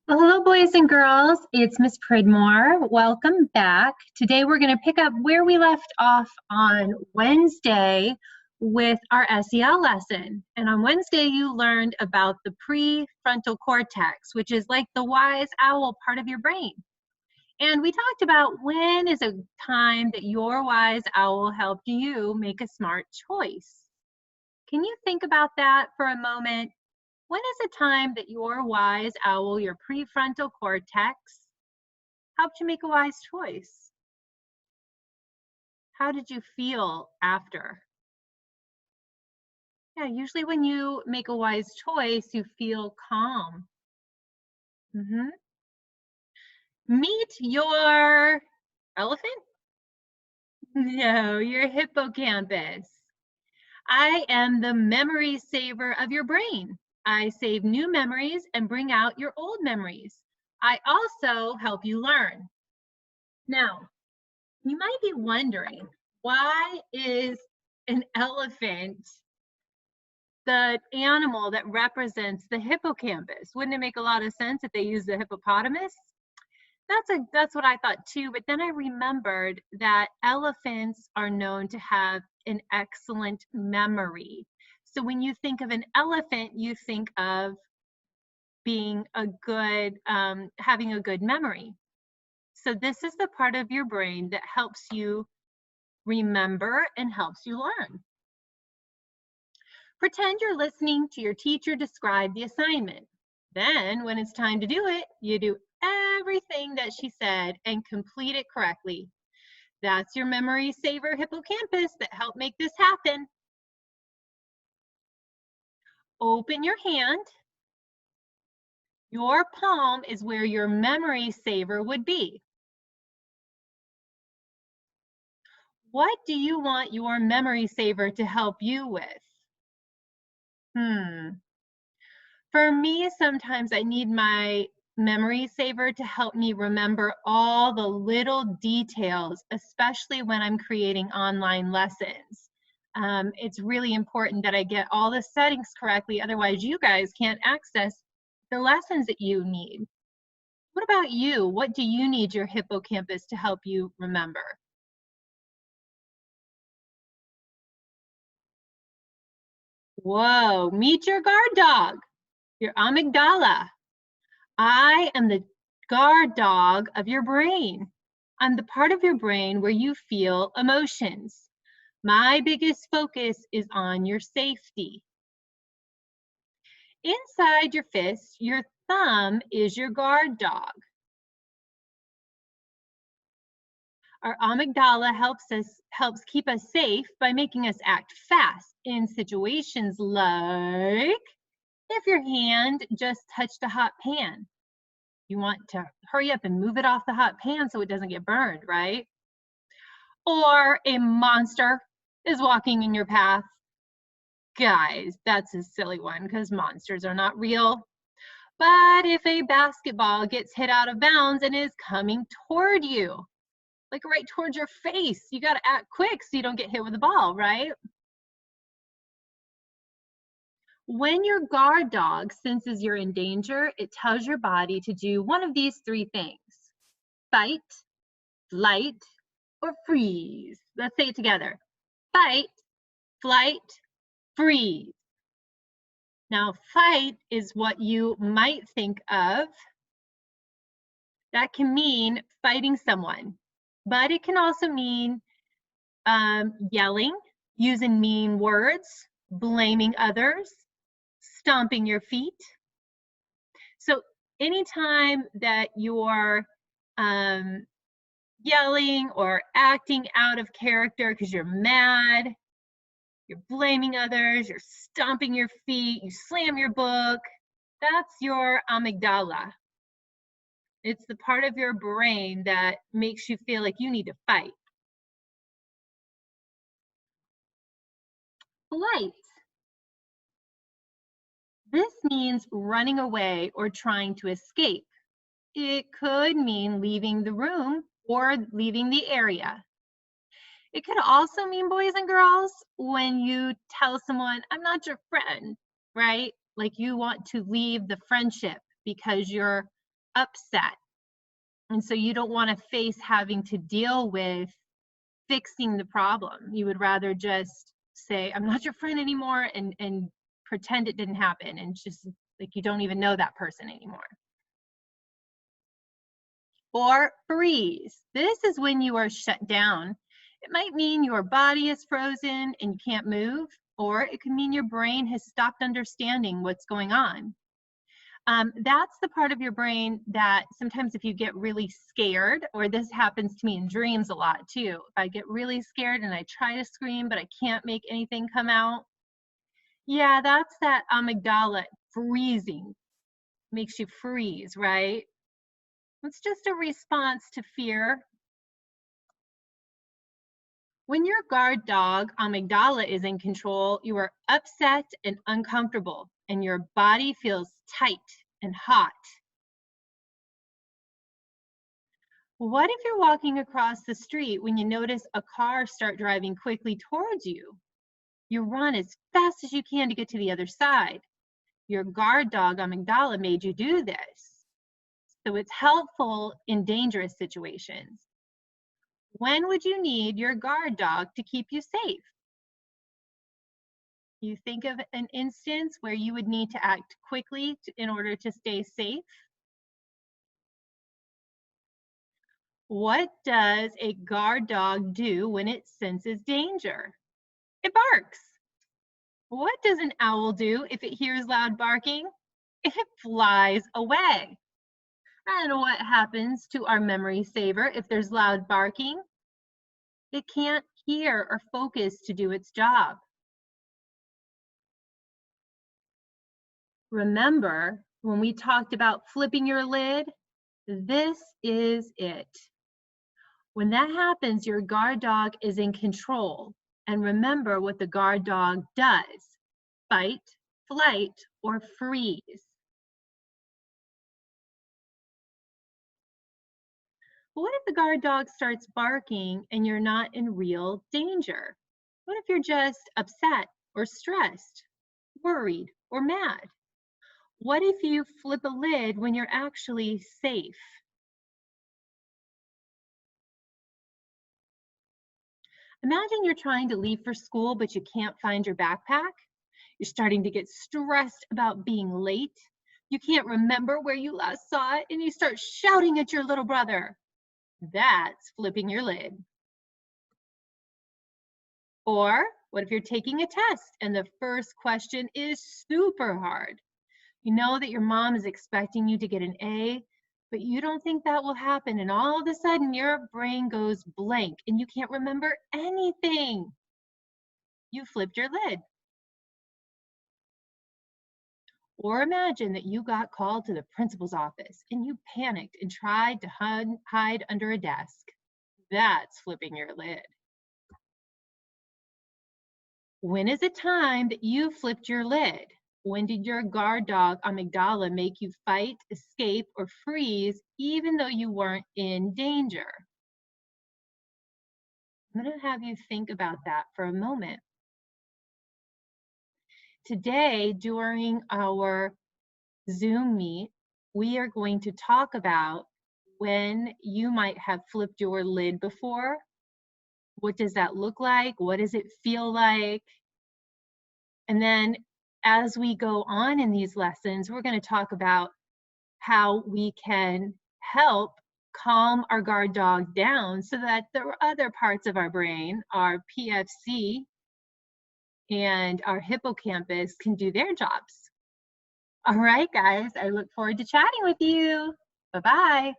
Well, hello, boys and girls. It's Miss Pridmore. Welcome back. Today we're going to pick up where we left off on Wednesday with our SEL lesson. And on Wednesday, you learned about the prefrontal cortex, which is like the wise owl part of your brain. And we talked about when is a time that your wise owl helped you make a smart choice. Can you think about that for a moment? When is a time that your wise owl, your prefrontal cortex, helped you make a wise choice? How did you feel after? Yeah, usually when you make a wise choice, you feel calm. Meet your elephant? No, your hippocampus. I am the memory saver of your brain. I save new memories and bring out your old memories. I also help you learn. Now, you might be wondering, why is an elephant the animal that represents the hippocampus? Wouldn't it make a lot of sense if they used the hippopotamus? That's what I thought too, but then I remembered that elephants are known to have an excellent memory. So when you think of an elephant, you think of being a good, having a good memory. So this is the part of your brain that helps you remember and helps you learn. Pretend you're listening to your teacher describe the assignment. Then, when it's time to do it, you do everything that she said and complete it correctly. That's your memory saver hippocampus that helped make this happen. Open your hand. Your palm is where your memory saver would be. What do you want your memory saver to help you with? For me, sometimes I need my memory saver to help me remember all the little details, especially when I'm creating online lessons. It's really important that I get all the settings correctly, otherwise you guys can't access the lessons that you need. What about you? What do you need your hippocampus to help you remember? Whoa, meet your guard dog, your amygdala. I am the guard dog of your brain. I'm the part of your brain where you feel emotions. My biggest focus is on your safety. Inside your fist, your thumb is your guard dog. Our amygdala helps keep us safe by making us act fast in situations like if your hand just touched a hot pan. You want to hurry up and move it off the hot pan so it doesn't get burned, right? Or a monster is walking in your path. Guys, that's a silly one because monsters are not real. But if a basketball gets hit out of bounds and is coming toward you, like right towards your face, you got to act quick so you don't get hit with the ball, right? When your guard dog senses you're in danger, it tells your body to do one of these three things: fight, flight, or freeze. Let's say it together. Fight, flight, freeze. Now, fight is what you might think of. That can mean fighting someone, but it can also mean yelling, using mean words, blaming others, stomping your feet. So anytime that you're yelling or acting out of character because you're mad, you're blaming others, you're stomping your feet, you slam your book, that's your amygdala. It's the part of your brain that makes you feel like you need to fight. Flight. This means running away or trying to escape. It could mean leaving the room or leaving the area. It could also mean, boys and girls, when you tell someone, I'm not your friend, right? Like you want to leave the friendship because you're upset. And so you don't want to face having to deal with fixing the problem. You would rather just say, I'm not your friend anymore, and pretend it didn't happen, and just like you don't even know that person anymore. Or freeze. This is when you are shut down. It might mean your body is frozen and you can't move, or it could mean your brain has stopped understanding what's going on. That's the part of your brain that sometimes if you get really scared, or this happens to me in dreams a lot too, if I get really scared and I try to scream but I can't make anything come out, yeah, that's that amygdala freezing. Makes you freeze, right? It's just a response to fear. When your guard dog amygdala is in control, you are upset and uncomfortable, and your body feels tight and hot. What if you're walking across the street when you notice a car start driving quickly towards you? You run as fast as you can to get to the other side. Your guard dog amygdala made you do this. So it's helpful in dangerous situations. When would you need your guard dog to keep you safe? You think of an instance where you would need to act quickly in order to stay safe. What does a guard dog do when it senses danger? It barks. What does an owl do if it hears loud barking? It flies away. And what happens to our memory saver if there's loud barking? It can't hear or focus to do its job. Remember, when we talked about flipping your lid, this is it. When that happens, your guard dog is in control. And remember what the guard dog does: fight, flight, or freeze. But what if the guard dog starts barking and you're not in real danger? What if you're just upset or stressed, worried, or mad? What if you flip a lid when you're actually safe? Imagine you're trying to leave for school, but you can't find your backpack. You're starting to get stressed about being late. You can't remember where you last saw it, and you start shouting at your little brother. That's flipping your lid. Or what if you're taking a test and the first question is super hard? You know that your mom is expecting you to get an A, but you don't think that will happen, and all of a sudden your brain goes blank and you can't remember anything. You flipped your lid. Or imagine that you got called to the principal's office and you panicked and tried to hide under a desk. That's flipping your lid. When is it time that you flipped your lid? When did your guard dog amygdala make you fight, escape, or freeze even though you weren't in danger? I'm going to have you think about that for a moment. Today, during our Zoom meet, we are going to talk about when you might have flipped your lid before. What does that look like? What does it feel like? And then as we go on in these lessons, we're going to talk about how we can help calm our guard dog down so that the other parts of our brain, our PFC and our hippocampus, can do their jobs. All right, guys, I look forward to chatting with you. Bye-bye.